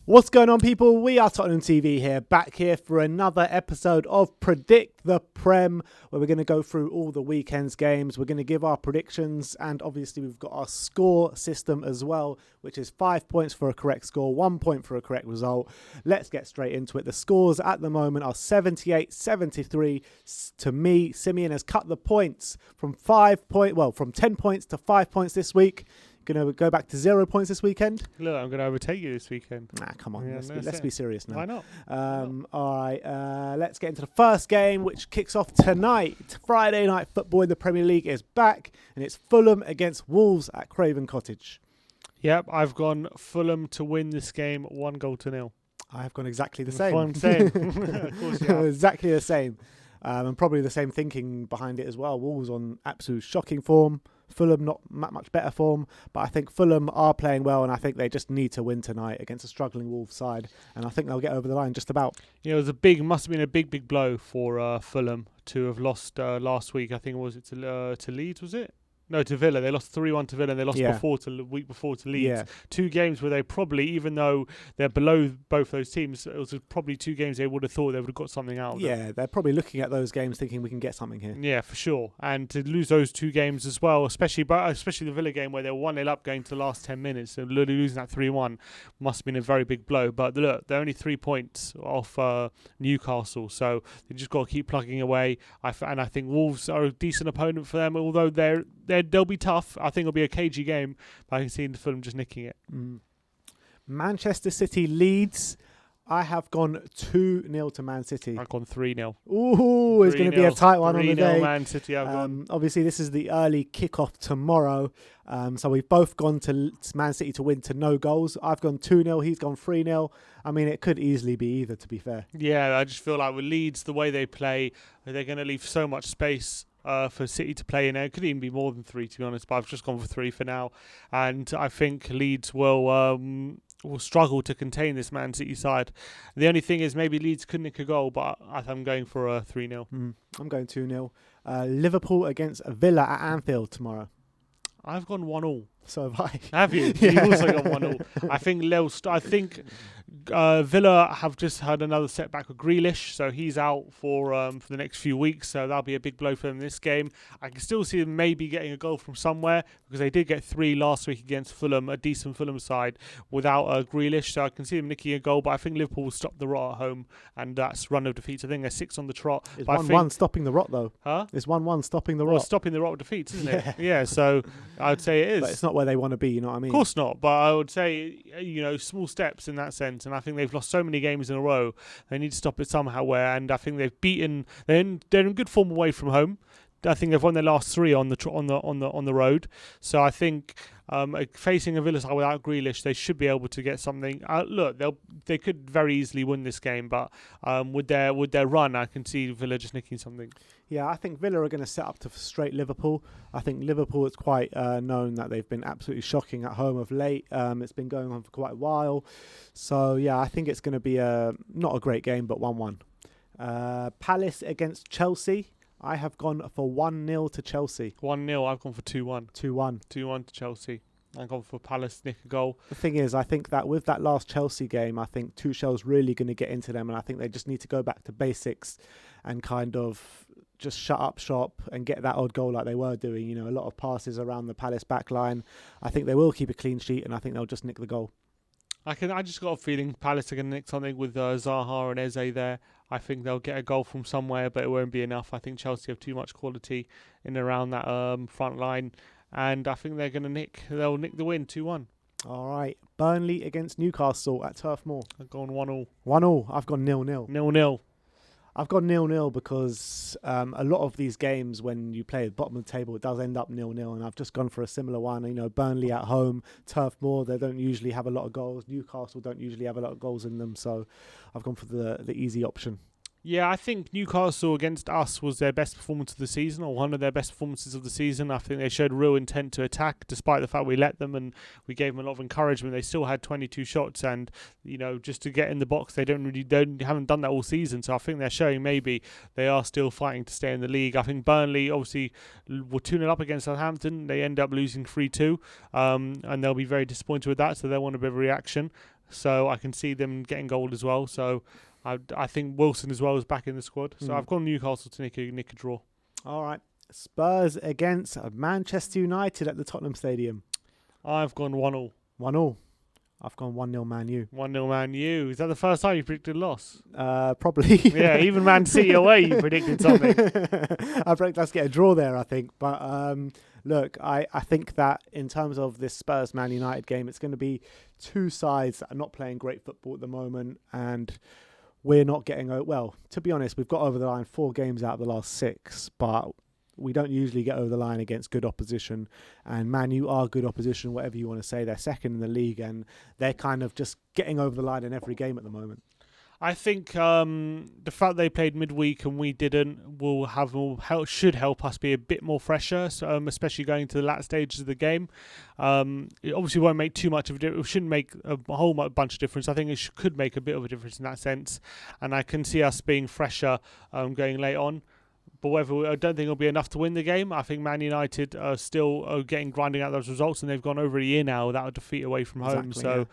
What's going on, people? We are Tottenham TV here, back here for another episode of Predict the Prem, where we're going to go through all the weekend's games. We're going to give our predictions, and obviously we've got our score system as well, which is 5 points for a correct score, 1 point for a correct result. Let's get straight into it. The scores at the moment are 78-73 to me. Simeon has cut the points from 10 points to 5 points this week. Going to go back to 0 points this weekend. Look, I'm going to overtake you this weekend. Nah, come on. Yeah, let's be serious now. Why not? All right. Let's get into the first game, which kicks off tonight. Friday night football in the Premier League is back, and it's Fulham against Wolves at Craven Cottage. Yep, I've gone Fulham to win this game 1-0. I have gone exactly the same. Of course you have. Exactly the same. And probably the same thinking behind it as well. Wolves on absolute shocking form. Fulham not much better form, but I think Fulham are playing well, and I think they just need to win tonight against a struggling Wolves side, and I think they'll get over the line just about. Yeah, it must have been a big blow for Fulham to have lost last week. I think to Leeds, was it? No, to Villa. They lost 3-1 to Villa, and they lost week before to Leeds. Yeah. 2 games where they probably, even though they're below both those teams, it was probably 2 games they would have thought they would have got something out of them. Yeah, they're probably looking at those games thinking we can get something here. Yeah, for sure. And to lose those 2 games as well, especially the Villa game where they were 1-0 up going to the last 10 minutes, and losing that 3-1 must have been a very big blow. But look, they're only 3 points off Newcastle, so they just got to keep plugging away. And I think Wolves are a decent opponent for them, although they'll be tough. I think it'll be a cagey game, but I can see Fulham just nicking it. Manchester City Leeds. I have gone 2-0 to Man City. I've gone 3-0. Ooh, it's going to be a tight one on the day. 3-0 Man City. I've gone. Obviously, this is the early kickoff tomorrow. So we've both gone to Man City to win to no goals. I've gone 2-0. He's gone 3-0. I mean, it could easily be either, to be fair. Yeah, I just feel like with Leeds, the way they play, they're going to leave so much space for City to play in there. It could even be more than 3, to be honest, but I've just gone for 3 for now. And I think Leeds will struggle to contain this Man City side. The only thing is maybe Leeds could nick a goal, but I'm going for a 3-0. I'm going 2-0. Liverpool against Villa at Anfield tomorrow. I've gone 1-1. So have I. Have you? Yeah. You've also got 1-1. I think Villa have just had another setback with Grealish, so he's out for the next few weeks, so that'll be a big blow for them in this game. I can still see them maybe getting a goal from somewhere, because they did get 3 last week against Fulham, a decent Fulham side, without Grealish, so I can see them nicking a goal, but I think Liverpool will stop the rot at home, and that's run of defeats. I think they're 6 on the trot. It's 1-1 stopping the rot, though. Huh? It's 1-1 stopping the rot. Well, stopping the rot of defeats, isn't it? Yeah, so I'd say it is. But it's not where they want to be, you know what I mean? Of course not, but I would say, small steps in that sense, and I think they've lost so many games in a row. They need to stop it somehow, and I think they're in good form away from home. I think they've won their last 3 on the road. So I think facing a Villa side without Grealish, they should be able to get something. Look, they could very easily win this game, but with their run, I can see Villa just nicking something. Yeah, I think Villa are going to set up to frustrate Liverpool. I think Liverpool is quite known that they've been absolutely shocking at home of late. It's been going on for quite a while. So, yeah, I think it's going to be not a great game, but 1-1. Palace against Chelsea. I have gone for 1-0 to Chelsea. 1-0. I've gone for 2-1. 2-1. 2-1 to Chelsea. I've gone for Palace nick a goal. The thing is, I think that with that last Chelsea game, I think Tuchel's really going to get into them, and I think they just need to go back to basics and kind of just shut up shop and get that odd goal like they were doing. A lot of passes around the Palace back line. I think they will keep a clean sheet, and I think they'll just nick the goal. I just got a feeling Palace are going to nick something with Zaha and Eze there. I think they'll get a goal from somewhere, but it won't be enough. I think Chelsea have too much quality in and around that front line, and I think they'll nick the win 2-1. All right. Burnley against Newcastle at Turf Moor. I've gone 1-1. 1-1. I've gone 0-0. 0-0. I've gone 0-0 because a lot of these games, when you play at the bottom of the table, it does end up 0-0, and I've just gone for a similar one. Burnley at home, Turf Moor, they don't usually have a lot of goals. Newcastle don't usually have a lot of goals in them, so I've gone for the easy option. Yeah, I think Newcastle against us was their best performance of the season, or one of their best performances of the season. I think they showed real intent to attack, despite the fact we let them and we gave them a lot of encouragement. They still had 22 shots, and just to get in the box, they haven't done that all season. So I think they're showing maybe they are still fighting to stay in the league. I think Burnley obviously were 2-0 up against Southampton. They end up losing 3-2, and they'll be very disappointed with that. So they want a bit of a reaction. So I can see them getting gold as well. So I think Wilson as well is back in the squad. So I've gone Newcastle to nick a draw. All right. Spurs against Manchester United at the Tottenham Stadium. I've gone 1-1. 1-1. I've gone 1-0 Man U. 1-0 Man U. Is that the first time you predicted a loss? Probably. Yeah, even Man City away you predicted something. I predict let's get a draw there, I think. But look, I think that in terms of this Spurs-Man United game, it's going to be two sides that are not playing great football at the moment, and we're not getting... Well, to be honest, we've got over the line 4 games out of the last 6, but we don't usually get over the line against good opposition. And Man U are good opposition, whatever you want to say. They're second in the league, and they're kind of just getting over the line in every game at the moment. I think the fact they played midweek and we didn't should help us be a bit more fresher, especially going to the last stages of the game. It obviously won't make too much of a difference. It shouldn't make a whole bunch of difference. I think it could make a bit of a difference in that sense, and I can see us being fresher going late on. But I don't think it'll be enough to win the game. I think Man United are still grinding out those results, and they've gone over a year now without a defeat away from home. Exactly,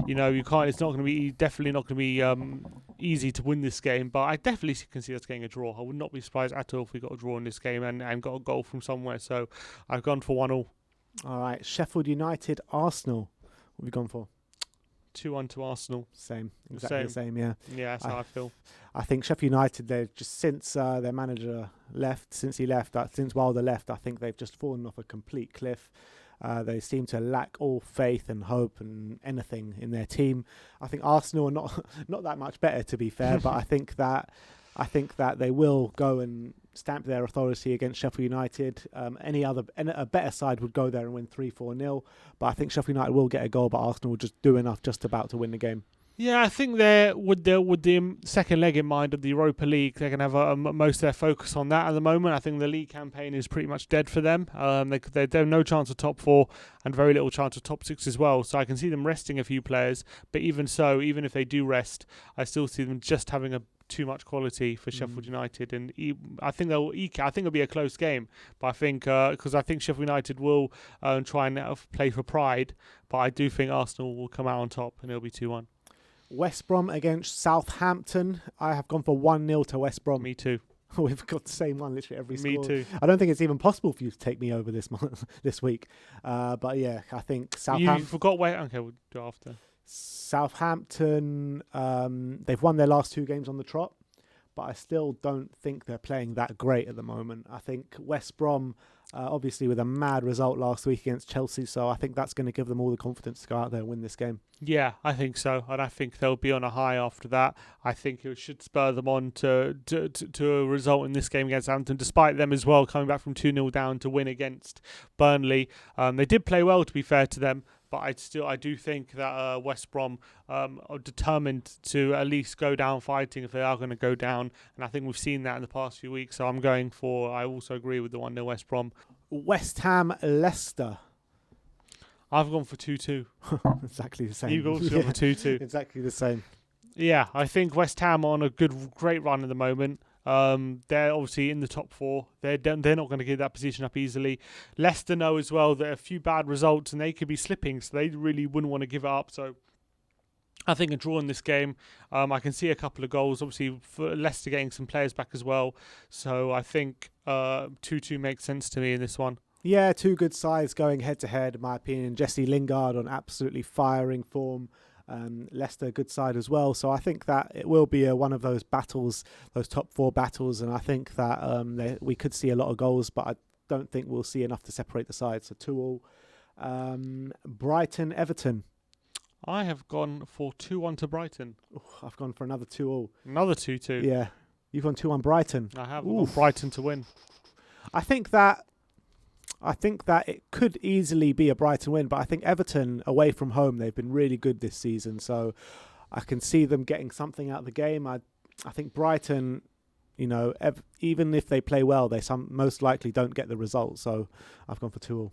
so, you can't. It's not going to be definitely not going to be easy to win this game. But I definitely can see us getting a draw. I would not be surprised at all if we got a draw in this game and got a goal from somewhere. So I've gone for 1-1. All right, Sheffield United, Arsenal. What have you gone for? 2-1 to Arsenal. Same, exactly the same. Yeah. Yeah, that's how I feel. I think Sheffield United, they've just since their manager left, since Wilder left, I think they've just fallen off a complete cliff. They seem to lack all faith and hope and anything in their team. I think Arsenal are not that much better, to be fair, but I think that they will go and stamp their authority against Sheffield United. A better side would go there and win 3-4-0, but I think Sheffield United will get a goal, but Arsenal will just do enough just about to win the game. Yeah, I think with the second leg in mind of the Europa League, they're going to have most of their focus on that at the moment. I think the league campaign is pretty much dead for them. They have no chance of top 4 and very little chance of top 6 as well. So I can see them resting a few players. But even so, even if they do rest, I still see them just having too much quality for Sheffield United, and I think they'll eke. I think it'll be a close game, but I think because I think Sheffield United will try and play for pride, but I do think Arsenal will come out on top, and it'll be 2-1. West Brom against Southampton. I have gone for 1-0 to West Brom. Me too. We've got the same one literally every score. Me too. I don't think it's even possible for you to take me over this week. But yeah, I think Southampton. You forgot where. Okay, we'll do it after. Southampton, they've won their last 2 games on the trot, but I still don't think they're playing that great at the moment. I think West Brom, obviously with a mad result last week against Chelsea, so I think that's going to give them all the confidence to go out there and win this game. Yeah, I think so, and I think they'll be on a high after that. I think it should spur them on to a result in this game against Southampton, despite them as well coming back from 2-0 down to win against Burnley. They did play well, to be fair to them, but I do think that West Brom are determined to at least go down fighting if they are going to go down, and I think we've seen that in the past few weeks. So I also agree with the 1-0 West Brom. West Ham, Leicester. I've gone for 2-2. Exactly the same. You've also gone for 2-2. Exactly the same. Yeah, I think West Ham are on a great run at the moment. They're obviously in the top 4. They're not going to give that position up easily. Leicester know as well that a few bad results and they could be slipping, so they really wouldn't want to give it up. So I think a draw in this game. I can see a couple of goals, obviously for Leicester getting some players back as well. So I think 2-2 makes sense to me in this one. Yeah, 2 good sides going head to head, in my opinion. Jesse Lingard on absolutely firing form. Leicester, good side as well. So I think that it will be one of those battles, those top 4 battles, and I think that we could see a lot of goals, but I don't think we'll see enough to separate the sides. So 2-2. Brighton, Everton. I have gone for 2-1 to Brighton. Ooh, I've gone for another 2-2. Another 2-2. Yeah, you've gone 2-1 Brighton. I have gone Brighton to win. I think that it could easily be a Brighton win, but I think Everton away from home, they've been really good this season. So I can see them getting something out of the game. I think Brighton, even if they play well, they most likely don't get the result. So I've gone for 2-2.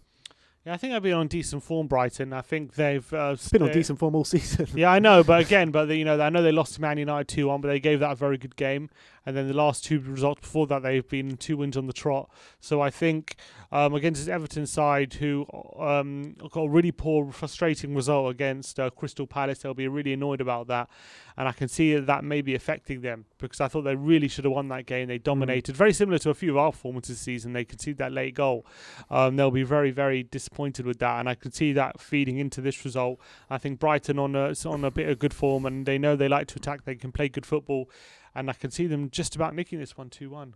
Yeah, I think they've been on decent form, Brighton. I think they've been on decent form all season. Yeah, I know, but again, I know they lost to Man United 2-1, but they gave that a very good game. And then the last two results before that, they've been 2 wins on the trot. So I think against this Everton side, who got a really poor, frustrating result against Crystal Palace, they'll be really annoyed about that. And I can see that may be affecting them, because I thought they really should have won that game. They dominated, very similar to a few of our performances this season. They conceded that late goal. They'll be very, very disappointed with that, and I can see that feeding into this result. I think Brighton on a bit of good form, and they know they like to attack. They can play good football, and I can see them just about nicking this one 2-1.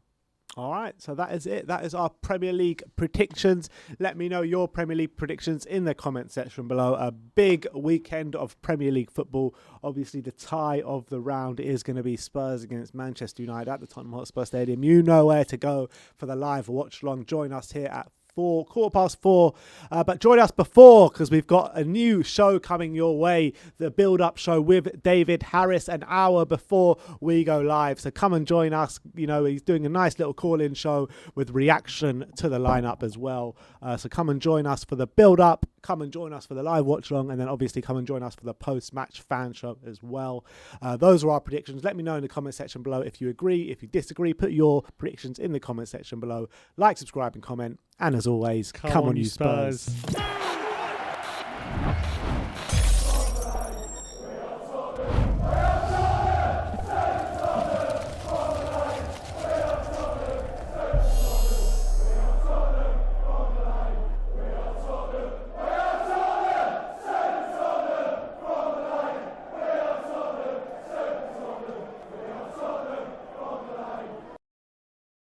All right, so that is it. That is our Premier League predictions. Let me know your Premier League predictions in the comment section below. A big weekend of Premier League football. Obviously, the tie of the round is going to be Spurs against Manchester United at the Tottenham Hotspur Stadium. You know where to go for the live watch-along. Join us here at 4:15. But join us before, because we've got a new show coming your way, the build-up show with David Harris, an hour before we go live. So come and join us. He's doing a nice little call-in show with reaction to the lineup as well. So come and join us for the build-up. Come and join us for the live watch-along, and then obviously come and join us for the post-match fan show as well. Those are our predictions. Let me know in the comment section below if you agree, if you disagree. Put your predictions in the comment section below. Like, subscribe, and comment. And as always, come on you Spurs.